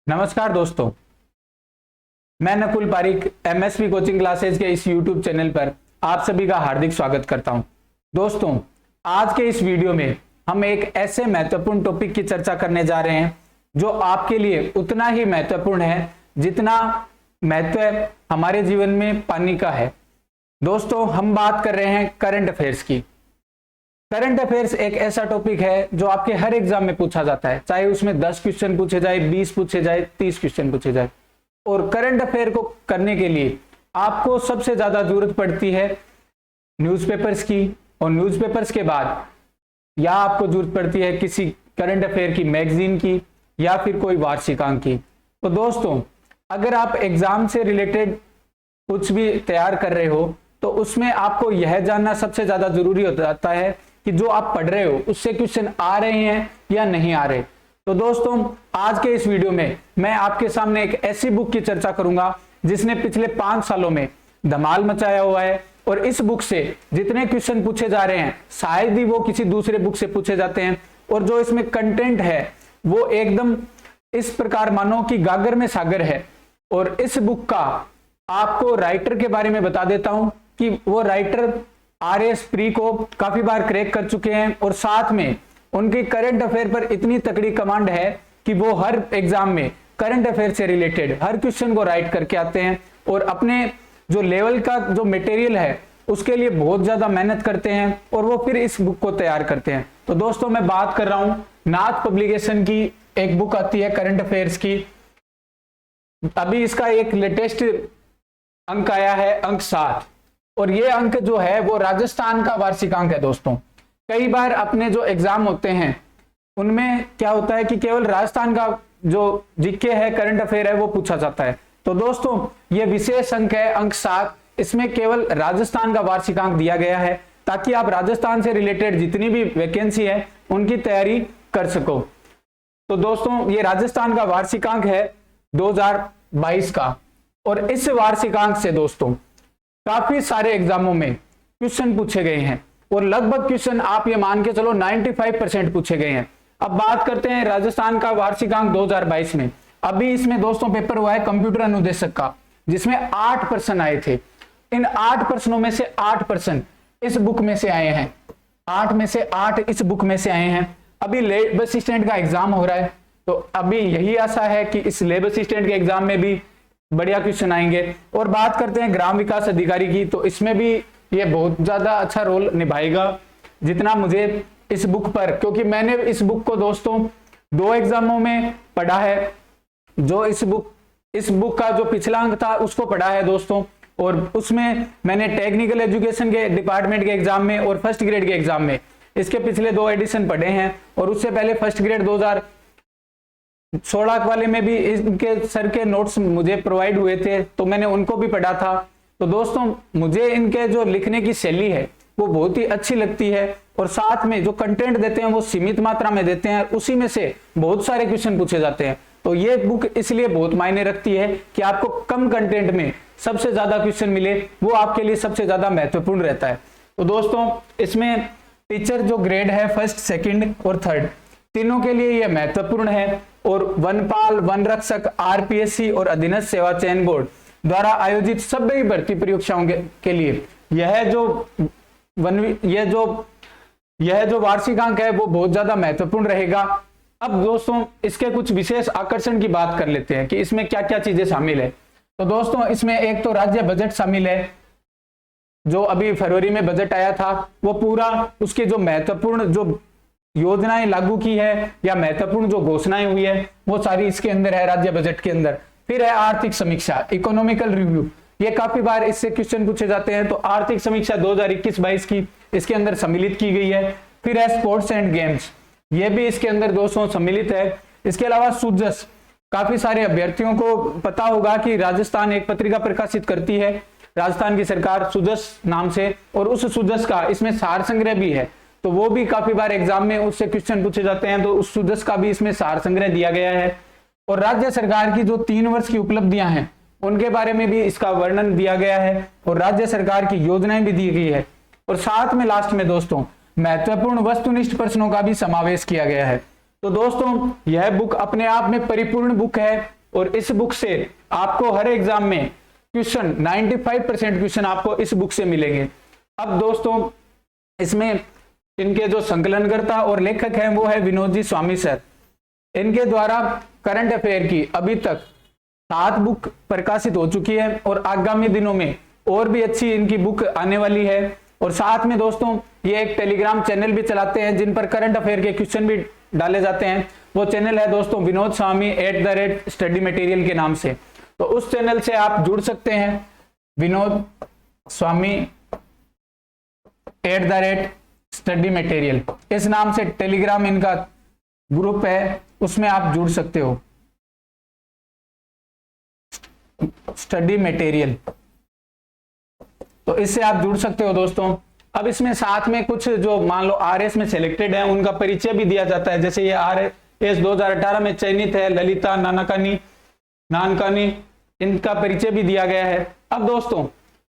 नमस्कार दोस्तों, मैं Nakul Pareek MSV coaching classes के इस यूट्यूब चैनल पर आप सभी का हार्दिक स्वागत करता हूं। दोस्तों, आज के इस वीडियो में हम एक ऐसे महत्वपूर्ण टॉपिक की चर्चा करने जा रहे हैं जो आपके लिए उतना ही महत्वपूर्ण है जितना महत्व हमारे जीवन में पानी का है। दोस्तों, हम बात कर रहे हैं करंट अफेयर्स की। करंट अफेयर्स एक ऐसा टॉपिक है जो आपके हर एग्जाम में पूछा जाता है, चाहे उसमें 10 क्वेश्चन पूछे जाए, 20 पूछे जाए, 30 क्वेश्चन पूछे जाए। और करंट अफेयर को करने के लिए आपको सबसे ज्यादा जरूरत पड़ती है न्यूज़पेपर्स की, और न्यूज़पेपर्स के बाद या आपको जरूरत पड़ती है किसी करंट अफेयर की मैगजीन की या फिर कोई वार्षिकांक की। तो दोस्तों, अगर आप एग्जाम से रिलेटेड कुछ भी तैयार कर रहे हो तो उसमें आपको यह जानना सबसे ज्यादा जरूरी हो जाता है कि जो आप पढ़ रहे हो उससे क्वेश्चन आ रहे हैं या नहीं आ रहे। तो दोस्तों, आज के इस वीडियो में मैं आपके सामने एक ऐसी बुक की चर्चा करूंगा जिसने पिछले 5 सालों में धमाल मचाया हुआ है, और इस बुक से जितने क्वेश्चन पूछे जा रहे हैं शायद ही वो किसी दूसरे बुक से पूछे जाते हैं। और जो इसमें कंटेंट है वो एकदम इस प्रकार मानो कि गागर में सागर है। और इस बुक का आपको राइटर के बारे में बता देता हूं कि वो राइटर RS प्री को काफी बार क्रैक कर चुके हैं, और साथ में उनकी करंट अफेयर पर इतनी तकड़ी कमांड है कि वो हर एग्जाम में करंट अफेयर से रिलेटेड हर क्वेश्चन को राइट करके आते हैं, और अपने जो लेवल का जो मटेरियल है उसके लिए बहुत ज्यादा मेहनत करते हैं, और वो फिर इस बुक को तैयार करते हैं। तो दोस्तों, मैं बात कर रहा हूं नाथ पब्लिकेशन की एक बुक आती है करंट अफेयर्स की। अभी इसका एक लेटेस्ट अंक आया है, अंक 7, और ये अंक जो है वो राजस्थान का वार्षिकांक है। दोस्तों, कई बार अपने जो एग्जाम होते हैं उनमें क्या होता है कि केवल राजस्थान का जो जीके है, करंट अफेयर है, वो पूछा जाता है। तो दोस्तों, ये विशेष अंक है, अंक 7। इसमें केवल राजस्थान का वार्षिकांक दिया गया है ताकि आप राजस्थान से रिलेटेड जितनी भी वैकेंसी है उनकी तैयारी कर सको। तो दोस्तों, ये राजस्थान का वार्षिकांक है 2022 का, और इस वार्षिकांक से दोस्तों काफी सारे एग्जामों में क्वेश्चन पूछे गए हैं, और लगभग क्वेश्चन आप ये मान के चलो 95% पूछे गए हैं। अब बात करते हैं राजस्थान का वार्षिकांक 2022 में। अभी इसमें दोस्तों पेपर हुआ है कंप्यूटर अनुदेशक का, जिसमें 8 प्रश्न आए थे। इन 8 प्रश्नों में से 8 प्रश्न इस बुक में से आए हैं, 8 में से 8 इस बुक में से आए हैं। अभी लेब असिस्टेंट का एग्जाम हो रहा है, तो अभी यही आशा है कि इस लेब असिस्टेंट के एग्जाम में भी बढ़िया क्वेश्चन आएंगे। और बात करते हैं ग्राम विकास अधिकारी की, तो इसमें भी ये बहुत ज्यादा अच्छा रोल निभाएगा जितना मुझे इस बुक पर, क्योंकि मैंने इस बुक को दोस्तों 2 एग्जामों में पढ़ा है। जो इस बुक का जो पिछला अंक था उसको पढ़ा है दोस्तों, और उसमें मैंने टेक्निकल एजुकेशन के डिपार्टमेंट के एग्जाम में और फर्स्ट ग्रेड के एग्जाम में इसके पिछले 2 एडिशन पढ़े हैं, और उससे पहले फर्स्ट ग्रेड 2016 वाले में भी इनके सर के नोट्स मुझे प्रोवाइड हुए थे, तो मैंने उनको भी पढ़ा था। तो दोस्तों, मुझे इनके जो लिखने की शैली है वो बहुत ही अच्छी लगती है, और साथ में जो कंटेंट देते हैं वो सीमित मात्रा में देते हैं, उसी में से बहुत सारे क्वेश्चन पूछे जाते हैं। तो ये बुक इसलिए बहुत मायने रखती है कि आपको कम कंटेंट में सबसे ज्यादा क्वेश्चन मिले, वो आपके लिए सबसे ज्यादा महत्वपूर्ण रहता है। तो दोस्तों, इसमें टीचर जो ग्रेड है 1st, 2nd और 3rd तीनों के लिए यह महत्वपूर्ण है। और वनपाल, वन रक्षक, RPSC और अधीनस्थ सेवा चयन बोर्ड द्वारा आयोजित सभी भर्ती परीक्षाओं के लिए यह जो वार्षिकांक है वो बहुत ज्यादा महत्वपूर्ण रहेगा। अब दोस्तों, इसके कुछ विशेष आकर्षण की बात कर लेते हैं कि इसमें क्या क्या चीजें शामिल है। तो दोस्तों, इसमें एक तो राज्य बजट शामिल है, जो अभी फरवरी में बजट आया था वो पूरा उसके जो महत्वपूर्ण जो योजनाएं लागू की है या महत्वपूर्ण जो घोषणाएं हुई है वो सारी इसके अंदर है, राज्य बजट के अंदर। फिर है आर्थिक समीक्षा, इकोनॉमिकल रिव्यू, ये काफी बार इससे क्वेश्चन पूछे जाते हैं। तो आर्थिक समीक्षा 2021-22 की इसके अंदर सम्मिलित की गई है। फिर है स्पोर्ट्स एंड गेम्स, ये भी इसके अंदर दोस्तों सम्मिलित है। इसके अलावा सुजस, काफी सारे अभ्यर्थियों को पता होगा कि राजस्थान एक पत्रिका प्रकाशित करती है, राजस्थान की सरकार, सुजस नाम से, और उस सुजस का इसमें सार संग्रह भी है, तो वो भी काफी बार एग्जाम में उससे क्वेश्चन पूछे जाते हैं। तो उस सुजस का भी इसमें सार संग्रह दिया गया है। और राज्य सरकार की जो 3 वर्ष की उपलब्धियां हैं उनके बारे में भी इसका वर्णन दिया गया है, और राज्य सरकार की योजनाएं भी दी गई है। और साथ में लास्ट में दोस्तों महत्वपूर्ण वस्तुनिष्ठ प्रश्नों का भी समावेश किया गया है। तो दोस्तों यह बुक अपने आप में परिपूर्ण बुक है, और इस बुक से आपको हर एग्जाम में क्वेश्चन 95% क्वेश्चन आपको इस बुक से मिलेंगे। अब दोस्तों इसमें इनके जो संकलनकर्ता और लेखक हैं वो है विनोद जी स्वामी सर। इनके द्वारा करंट अफेयर की अभी तक 7 बुक प्रकाशित हो चुकी है और आगामी दिनों में और भी अच्छी इनकी बुक आने वाली है। और साथ में दोस्तों ये एक टेलीग्राम चैनल भी चलाते हैं जिन पर करंट अफेयर के क्वेश्चन भी डाले जाते हैं। वो चैनल है दोस्तों विनोद स्वामी @स्टडी मटेरियल के नाम से। तो उस चैनल से आप जुड़ सकते हैं, विनोद स्वामी @स्टडी मटेरियल, इस नाम से टेलीग्राम इनका ग्रुप है, उसमें आप जुड़ सकते हो, स्टडी मटेरियल। तो इससे आप जुड़ सकते हो दोस्तों। अब इसमें साथ में कुछ जो मान लो RS में सिलेक्टेड है उनका परिचय भी दिया जाता है। जैसे ये RS 2018 में चयनित है ललिता नानकानी, इनका परिचय भी दिया गया है। अब दोस्तों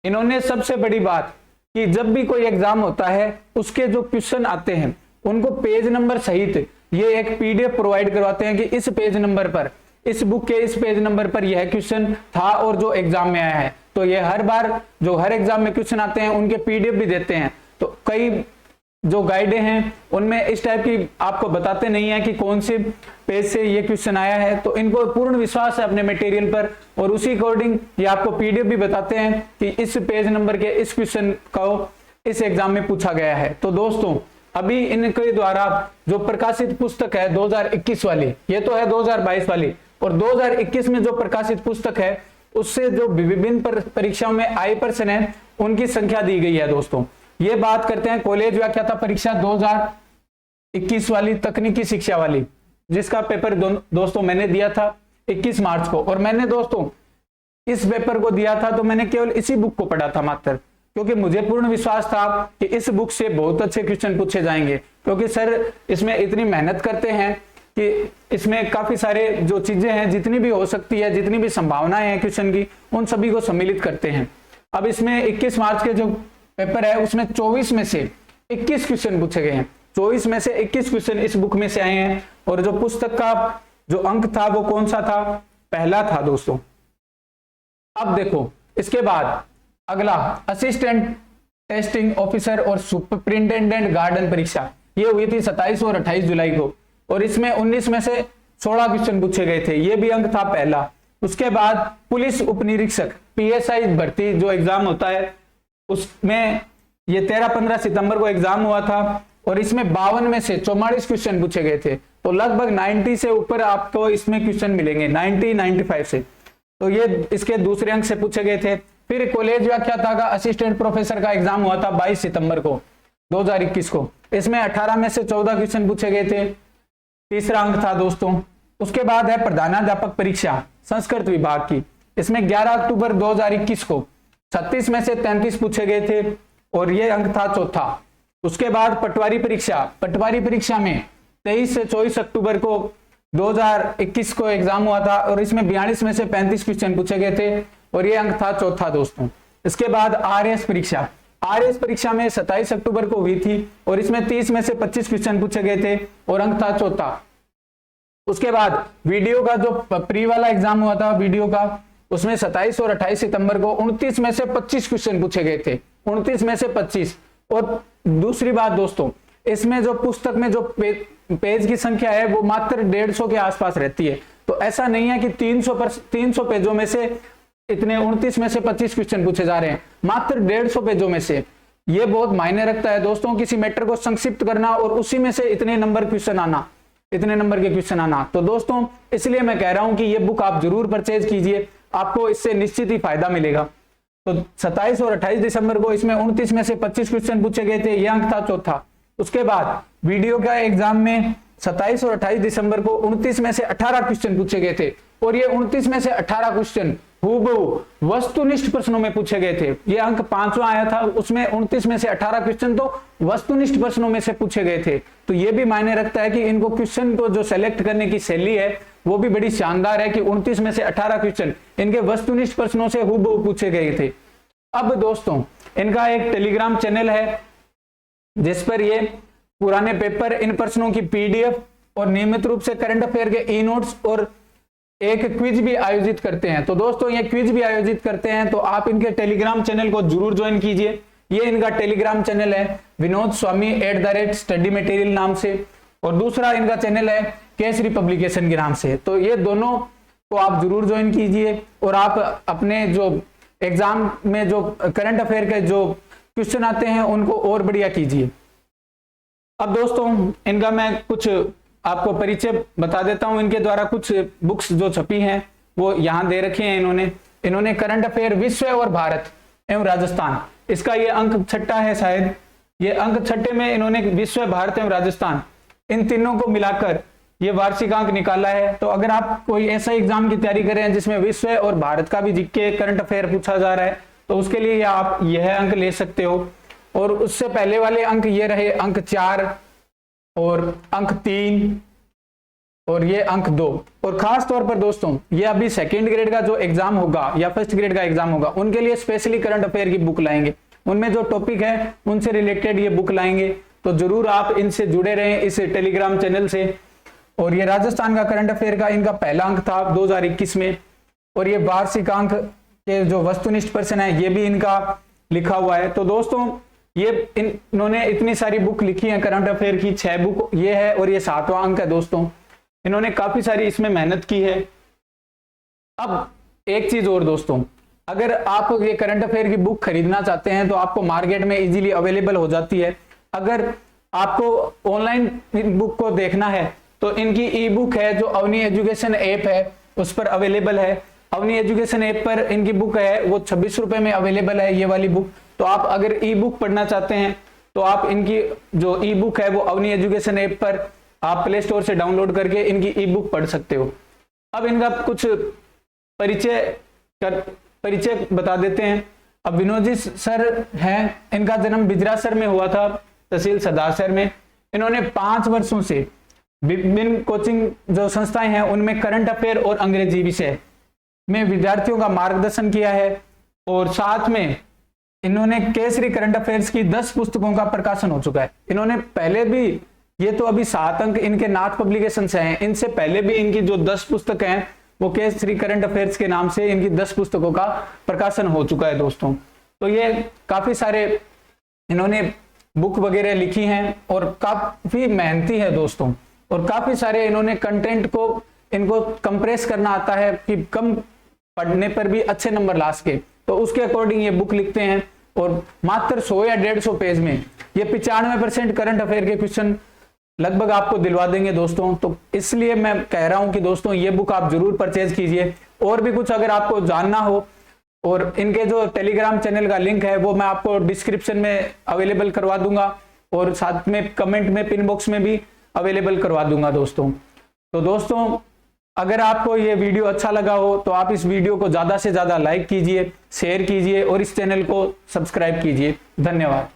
इन्होंने सबसे बड़ी बात कि जब भी कोई एग्जाम होता है उसके जो क्वेश्चन आते हैं उनको पेज नंबर सहित ये एक PDF प्रोवाइड करवाते हैं कि इस पेज नंबर पर, इस बुक के इस पेज नंबर पर यह क्वेश्चन था और जो एग्जाम में आया है। तो ये हर बार जो हर एग्जाम में क्वेश्चन आते हैं उनके PDF भी देते हैं। तो कई जो गाइडें हैं उनमें इस टाइप की आपको बताते नहीं है कि कौन से पेज से ये क्वेश्चन आया है। तो इनको पूर्ण विश्वास है अपने मटेरियल पर और उसी अकॉर्डिंग ये आपको PDF भी बताते हैं कि इस पेज नंबर के इस क्वेश्चन को इस एग्जाम में पूछा गया है। तो दोस्तों अभी इनके द्वारा जो प्रकाशित पुस्तक है 2021 वाली, ये तो है 2022 वाली, और 2021 में जो प्रकाशित पुस्तक है उससे जो विभिन्न परीक्षाओं में आए प्रश्न है उनकी संख्या दी गई है। दोस्तों ये बात करते हैं कॉलेज व्याख्याता परीक्षा 2021 वाली, तकनीकी शिक्षा वाली, जिसका पेपर दोस्तों मैंने दिया था 21 मार्च को। और मैंने दोस्तों इस पेपर को दिया था तो मैंने केवल इसी बुक को पढ़ा था मात्र, क्योंकि मुझे पूर्ण विश्वास था कि इस बुक से बहुत अच्छे क्वेश्चन पूछे जाएंगे, क्योंकि सर इसमें इतनी मेहनत करते हैं कि इसमें काफी सारे जो चीजें हैं, जितनी भी हो सकती है, जितनी भी संभावनाएं हैं क्वेश्चन की, उन सभी को सम्मिलित करते हैं। अब इसमें 21 मार्च के जो पेपर है उसमें 24 में से 21 क्वेश्चन पूछे गए हैं। 24 में से 21 क्वेश्चन इस बुक में से आए हैं। और जो पुस्तक का जो अंक था वो कौन सा था? पहला था दोस्तों। अब देखो इसके बाद अगला असिस्टेंट टेस्टिंग ऑफिसर और सुपरिंटेंडेंट गार्डन परीक्षा, ये हुई थी 27 और 28 जुलाई को, और इसमें 19 में से 16 क्वेश्चन पूछे गए थे, ये भी अंक था पहला। उसके बाद पुलिस उपनिरीक्षक PSI भर्ती जो एग्जाम होता है उसमें ये 13-15 सितंबर को एग्जाम हुआ था, और इसमें 52 में से 44 क्वेश्चन पूछे गए थे। तो लगभग 90 से ऊपर आपको इसमें क्वेश्चन मिलेंगे, 90-95 से। तो ये इसके दूसरे अंक से पूछे गए थे। फिर कॉलेज व्याख्याता का असिस्टेंट प्रोफेसर का एग्जाम हुआ था 22 सितंबर को 2021 को, इसमें 18 में से 14 क्वेश्चन पूछे गए थे, तीसरा अंक था दोस्तों। उसके बाद है प्रधानाध्यापक परीक्षा संस्कृत विभाग की, इसमें 11 अक्टूबर 2021 को 36 में से 33 पूछे गए थे, और ये अंक था चौथा। उसके बाद पटवारी परीक्षा में 23 से 24 अक्टूबर को 2021 को एग्जाम हुआ था, और इसमें 42 में से 35 क्वेश्चन पूछे गए थे, और ये अंक था चौथा दोस्तों। इसके बाद RS परीक्षा में 27 अक्टूबर को हुई थी, और इसमें 30 में से 25 क्वेश्चन पूछे गए थे, और अंक था चौथा। उसके बाद वीडियो का जो प्री वाला एग्जाम हुआ था वीडियो का, उसमें 27 और 28 सितंबर को 29 में से 25 क्वेश्चन पूछे गए थे, 29 में से 25। और दूसरी बात दोस्तों, इसमें जो पुस्तक में जो पेज की संख्या है वो मात्र 150 के आसपास रहती है। तो ऐसा नहीं है कि 300 पेजों में से इतने 29 में से 25 क्वेश्चन पूछे जा रहे हैं, मात्र 150 पेजों में से। ये बहुत मायने रखता है दोस्तों, किसी मैटर को संक्षिप्त करना और उसी में से इतने नंबर के क्वेश्चन आना। तो दोस्तों इसलिए मैं कह रहा हूं कि ये बुक आप जरूर परचेज कीजिए, आपको इससे निश्चित ही फायदा मिलेगा। तो 27 और 28 दिसंबर को इसमें 29 में से 25 क्वेश्चन पूछे गए थे, यह अंक था चौथा। उसके बाद वीडियो का एग्जाम में 27 और 28 दिसंबर को 29 में से 18 क्वेश्चन पूछे गए थे, और ये 29 में से 18 क्वेश्चन हूबहू वस्तुनिष्ठ प्रश्नों में पूछे गए थे। ये अंक 5वां आया था, उसमें 29 में से 18 क्वेश्चन तो वस्तुनिष्ठ प्रश्नों में से पूछे गए थे। तो ये भी मायने रखता है कि इनको क्वेश्चन को जो सेलेक्ट करने की शैली है वो भी बड़ी शानदार है कि 29 में से 18 क्वेश्चन इनके वस्तुनिष्ठ प्रश्नों से हूबहू पूछे गए थे। अब दोस्तों इनका एक टेलीग्राम चैनल है जिस पर ये पुराने पेपर, इन प्रश्नों की PDF और नियमित रूप से करंट अफेयर के ई नोट्स और एक क्विज भी आयोजित करते हैं। तो दोस्तों ये क्विज भी आयोजित करते हैं, तो आप इनके टेलीग्राम चैनल को जरूर ज्वाइन कीजिए। ये इनका टेलीग्राम चैनल है विनोद स्वामी @स्टडी मटेरियल नाम से, और दूसरा इनका चैनल है केसरी पब्लिकेशन के नाम से। तो ये दोनों को आप जरूर ज्वाइन कीजिए, और आप अपने जो एग्जाम में जो करंट अफेयर के जो क्वेश्चन आते हैं उनको और बढ़िया कीजिए। अब दोस्तों इनका मैं कुछ आपको परिचय बता देता हूं। इनके द्वारा कुछ बुक्स जो छपी हैं वो यहाँ दे रखे हैं इन्होंने करंट अफेयर विश्व और भारत एवं राजस्थान, इसका ये अंक 6 है शायद। ये अंक 6 में इन्होंने विश्व, भारत एवं राजस्थान इन तीनों को मिलाकर ये वार्षिक अंक निकाला है। तो अगर आप कोई ऐसा एग्जाम की तैयारी कर रहे हैं जिसमें विश्व और भारत का भी जीके करंट अफेयर पूछा जा रहा है, तो उसके लिए आप यह अंक ले सकते हो। और उससे पहले वाले अंक ये रहे अंक 4 और अंक 3 और ये अंक 2। और खास तौर पर दोस्तों ये अभी सेकेंड ग्रेड का जो एग्जाम होगा या फर्स्ट ग्रेड का एग्जाम होगा उनके लिए स्पेशली करंट अफेयर की बुक लाएंगे, उनमें जो टॉपिक है उनसे रिलेटेड ये बुक लाएंगे। तो जरूर आप इनसे जुड़े रहें इस टेलीग्राम चैनल से। और ये राजस्थान का करंट अफेयर का इनका पहला अंक था 2021 में, और ये वार्षिक अंक के जो वस्तुनिष्ठ प्रश्न है ये भी इनका लिखा हुआ है। तो दोस्तों ये इन्होंने इतनी सारी बुक लिखी है करंट अफेयर की, 6 बुक ये है और ये 7वां अंक है दोस्तों। इन्होंने काफी सारी इसमें मेहनत की है। अब एक चीज और दोस्तों, अगर आप ये करंट अफेयर की बुक खरीदना चाहते हैं तो आपको मार्केट में इजीली अवेलेबल हो जाती है। अगर आपको ऑनलाइन बुक को देखना है तो इनकी ई बुक है जो अवनी एजुकेशन ऐप है उस पर अवेलेबल है। अवनी एजुकेशन ऐप पर इनकी बुक है वो 26 रुपए में अवेलेबल है ये वाली बुक। तो आप अगर ई बुक पढ़ना चाहते हैं तो आप इनकी जो ई बुक है वो अवनी एजुकेशन ऐप पर आप प्ले स्टोर से डाउनलोड करके इनकी ई बुक पढ़ सकते हो। अब इनका कुछ परिचय बता देते हैं। अब विनोद जी सर हैं, इनका जन्म बिजरासर में हुआ था, तहसील सदासर में। इन्होंने 5 वर्षों से विभिन्न कोचिंग जो संस्थाएं हैं उनमें करंट अफेयर और अंग्रेजी विषय में विद्यार्थियों का मार्गदर्शन किया है। और साथ में इन्होंने केसरी करंट अफेयर्स की 10 पुस्तकों का प्रकाशन हो चुका है। इन्होंने पहले भी, ये तो अभी 7 अंक इनके नाथ पब्लिकेशन से हैं, इनसे पहले भी इनकी जो 10 पुस्तक हैं वो केसरी करंट अफेयर्स के नाम से इनकी 10 पुस्तकों का प्रकाशन हो चुका है दोस्तों। तो ये काफी सारे इन्होंने बुक वगैरह लिखी हैं और काफी मेहनती है दोस्तों। और काफी सारे इन्होंने कंटेंट को इनको कंप्रेस करना आता है कि कम पढ़ने पर भी अच्छे नंबर ला सके, तो उसके अकॉर्डिंग ये बुक लिखते हैं। और मात्र 100 या 150 पेज में ये 95% करंट अफेयर के क्वेश्चन लगभग आपको दिलवा देंगे दोस्तों। तो इसलिए मैं कह रहा हूं कि दोस्तों ये बुक आप जरूर परचेज कीजिए। और भी कुछ अगर आपको जानना हो, और इनके जो टेलीग्राम चैनल का लिंक है वो मैं आपको डिस्क्रिप्शन में अवेलेबल करवा दूंगा, और साथ में कमेंट में पिन बॉक्स में भी अवेलेबल करवा दूंगा दोस्तों। तो दोस्तों अगर आपको ये वीडियो अच्छा लगा हो तो आप इस वीडियो को ज्यादा से ज्यादा लाइक कीजिए, शेयर कीजिए और इस चैनल को सब्सक्राइब कीजिए। धन्यवाद।